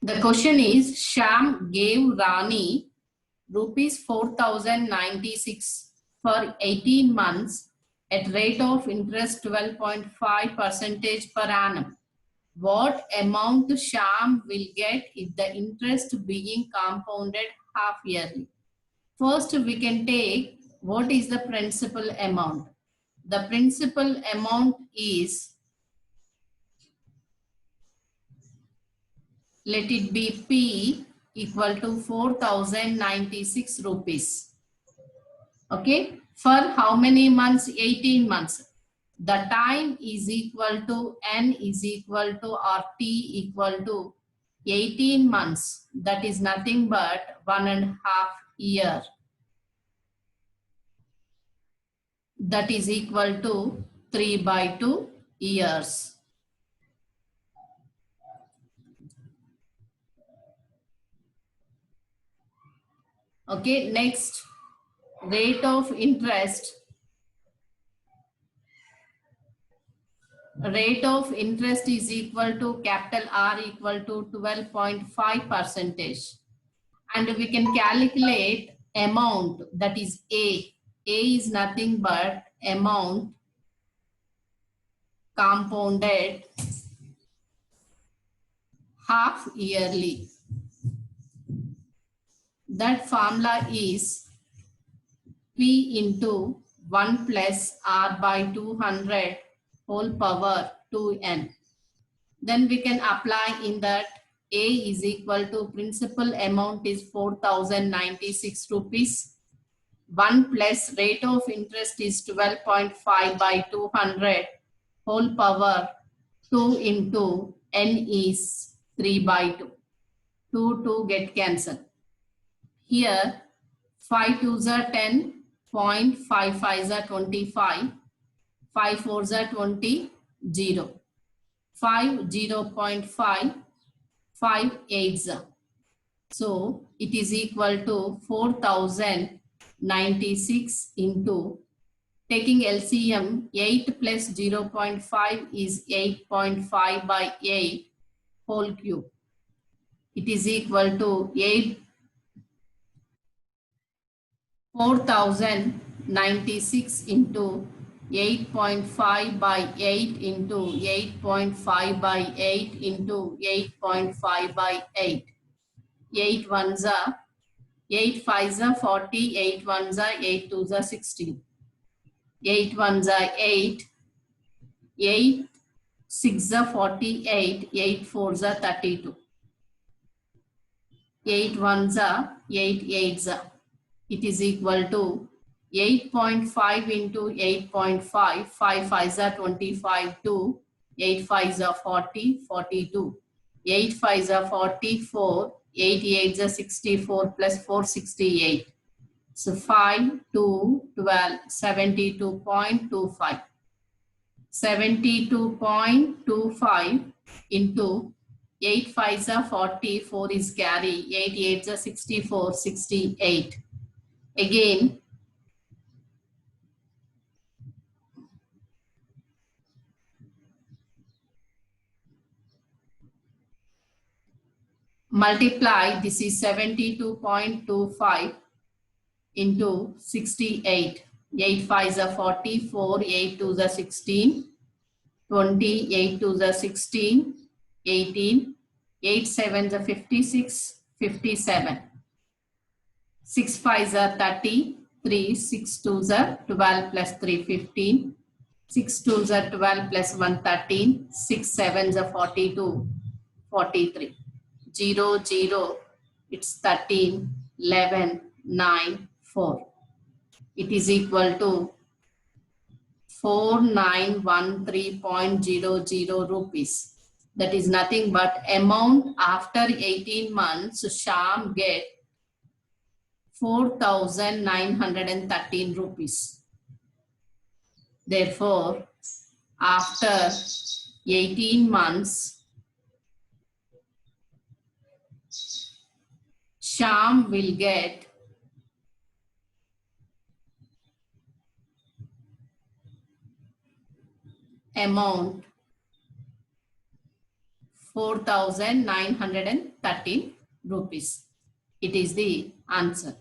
The question is, Sham gave Rani rupees 4,096 for 18 months at rate of interest 12.5 percentage per annum. What amount Sham will get if the interest being compounded half yearly? First, we can take what is the principal amount. The principal amount is, let it be P equal to 4,096 rupees. Okay, for how many months? 18 months. The time is equal to N is equal to or T equal to 18 months. That is nothing but 1.5 year. That is equal to 3/2 years. Okay, next, rate of interest. Rate of interest is equal to capital R equal to 12.5 percentage. And we can calculate amount, that is A. A is nothing but amount compounded half yearly. That formula is P into 1 plus R by 200 whole power 2n. Then we can apply in that A is equal to principal amount is 4,096 rupees. 1 plus rate of interest is 12.5 by 200 whole power 2 into n is 3/2. 2 get cancelled. Here 5 2s are 10, 5 5s are 25, 5 4s are 20, 0. 5 0.5, 5 8s are. So it is equal to 4,096 into, taking LCM, 8 plus 0.5 is 8.5 by 8 whole cube. It is equal to 4,096 into 8.5 by 8 into 8.5 by 8 into 8.5 by 8. 8 ones are 8 5s are 40, 8 ones are 8 2s are 16. 8 ones are 8, 8 6s are 48, 8 4s are 32. 8 ones are 8 8s are. It is equal to 8.5 into 8.5, 5 5s are 25, 2, 8 5s are 40, 42. 8 5s are 44, 8 8s are 64 plus 4, 68. So 5, 2, 12, 72.25. 72.25 into 8 5s are 40, 4 is carry, 8 8s are 64, 68. Again, multiply, this is 72.25 into 68. 8 5s are 44, 8 2s are 16, 20, 8 2s are 16, 18, 8 7s are 56, 57. 6 5s are 30, 3, 6 2s are 12 plus 3, 15. 6 2s are 12 plus 1, 13. 6 7s are 42, 43. 0, 0, it's 13, 11, 9, 4. It is equal to 4913.00 rupees. That is nothing but amount after 18 months, Sham get 4,913 rupees. Therefore, after 18 months, Sham will get amount 4,913 rupees. It is the answer.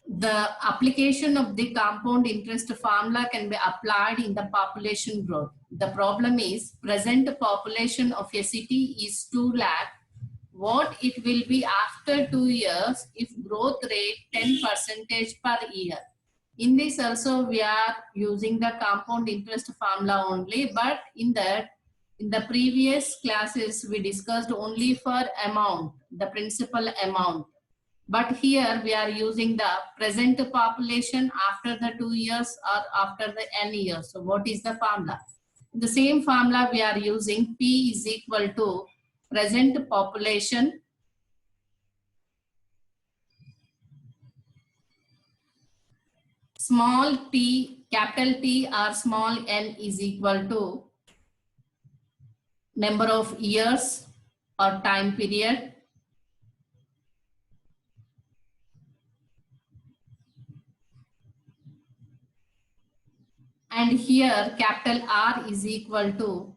The application of the compound interest formula can be applied in the population growth. The problem is present population of a city is 2 lakh. What it will be after 2 years if growth rate 10% per year. In this also we are using the compound interest formula only, but in the previous classes we discussed only for amount, the principal amount. But here we are using the present population after the 2 years or after the n years. So what is the formula? The same formula we are using, P is equal to present population small t, capital T or small n is equal to number of years or time period and here capital R is equal to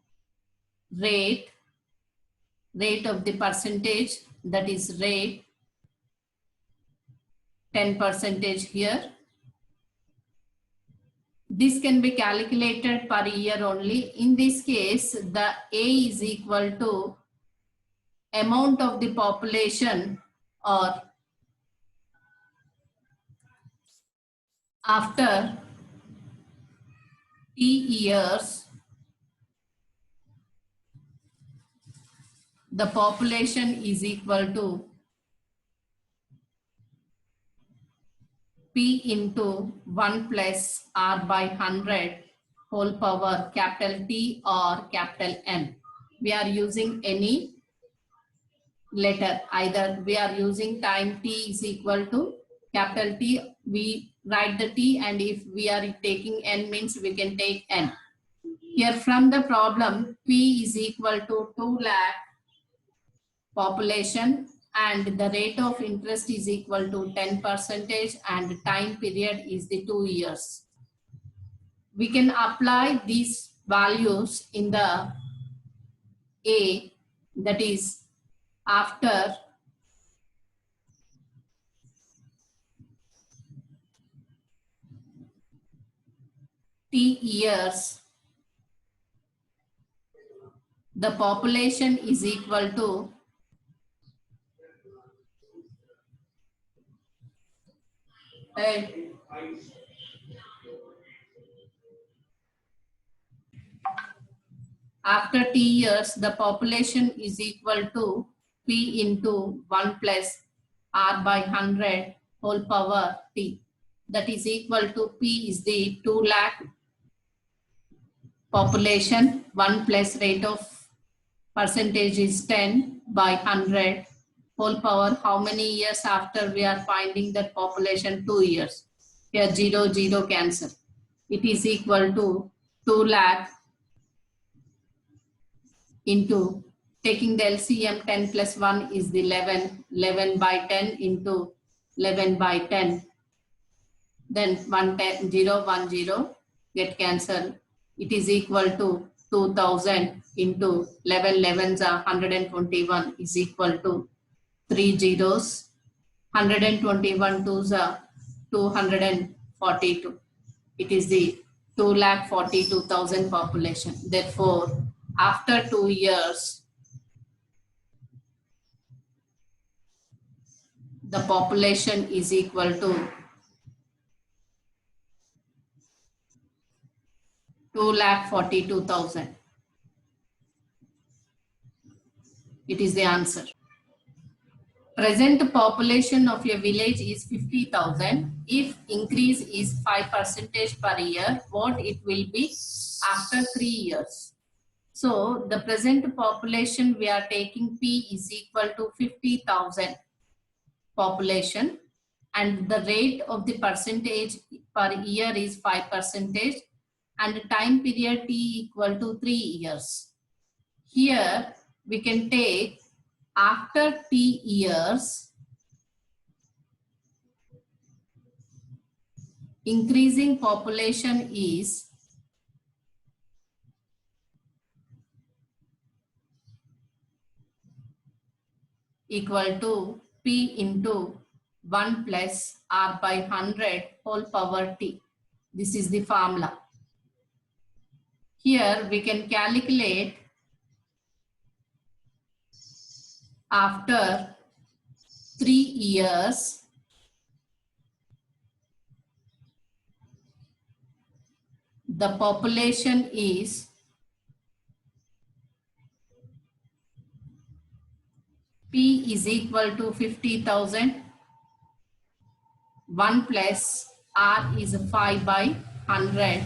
rate of the percentage, that is rate 10% here. This can be calculated per year only. In this case, the A is equal to amount of the population or after T years, the population is equal to P into 1 plus R by 100 whole power capital T or capital N. We are using any letter, either we are using time T is equal to capital T, we write the T, and if we are taking N means we can take N. Here from the problem, P is equal to 2 lakh population and the rate of interest is equal to 10% and time period is the 2 years. We can apply these values in the A, that is after T years, the population is equal to after T years, the population is equal to P into 1 plus R by 100 whole power T. That is equal to P is the 2 lakh population, 1 plus rate of percentage is 10 by 100 whole power. How many years after we are finding that population? 2 years. Here 0, 0 cancel. It is equal to 2 lakh into, taking the LCM, 10 plus 1 is the 11, 11 by 10 into 11 by 10. Then 1, 10, 0, 1, 0 get cancelled. It is equal to 2000 into 11, 11s are 121 is equal to 3 zeros. 121 twos are 242. It is the 2,42,000 population. Therefore, after 2 years, the population is equal to 2,42,000. It is the answer. Present population of a village is 50,000. If increase is 5% per year, what it will be after 3 years? So the present population we are taking P is equal to 50,000 population and the rate of the percentage per year is 5% and the time period T equal to 3 years. Here we can take after T years, increasing population is equal to P into 1 plus R by 100 whole power T. This is the formula. Here we can calculate after 3 years the population is P is equal to 50,000. 1 plus R is 5 by 100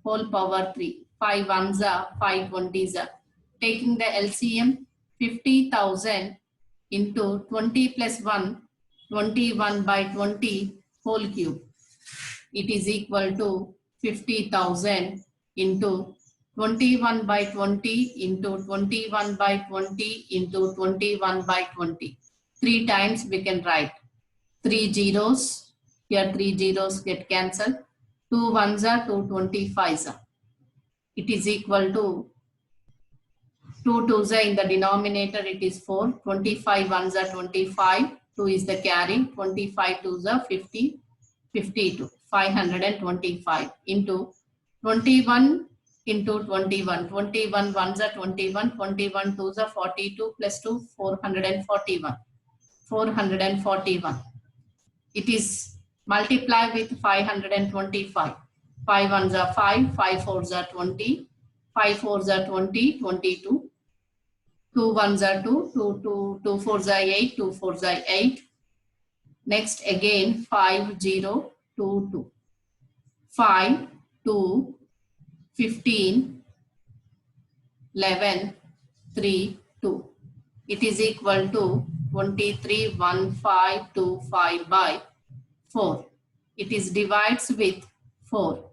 whole power 3. 5 ones are 5 20s are. Taking the LCM, 50,000 into 20 plus 1, 21 by 20 whole cube. It is equal to 50,000 into 21 by 20 into 21 by 20 into 21 by 20. 3 times we can write. 3 zeros, here 3 zeros get cancelled. 2 ones are 2 25s are. It is equal to 2 twos are in the denominator, it is 4. 25 ones are 25. 2 is the carry. 25 twos are 50. 52. 525 into 21 into 21. 21 ones are 21. 21 twos are 42 plus 2, 441. 441. It is multiplied with 525. 5 ones are 5, 5 fours are 20, 5 fours are 20, 22. 2 ones are 2, 2 fours are 8, 2 fours are 8. Next again 5, 0, 2, 2. 5, 2, 15, 11, 3, 2. It is equal to 23, 1, 5, 2, 5 by 4. It is divides with 4.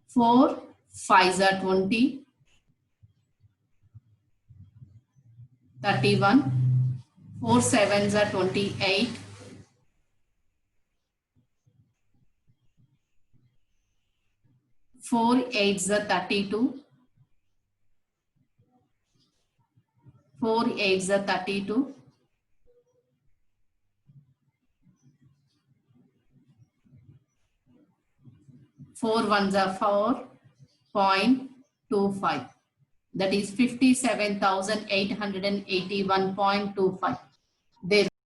4 5s are 20, 31, 4 7s are 28, 4 8s are 32, 4 8s are 32, 4 ones are 4.25. That is 57,881.25.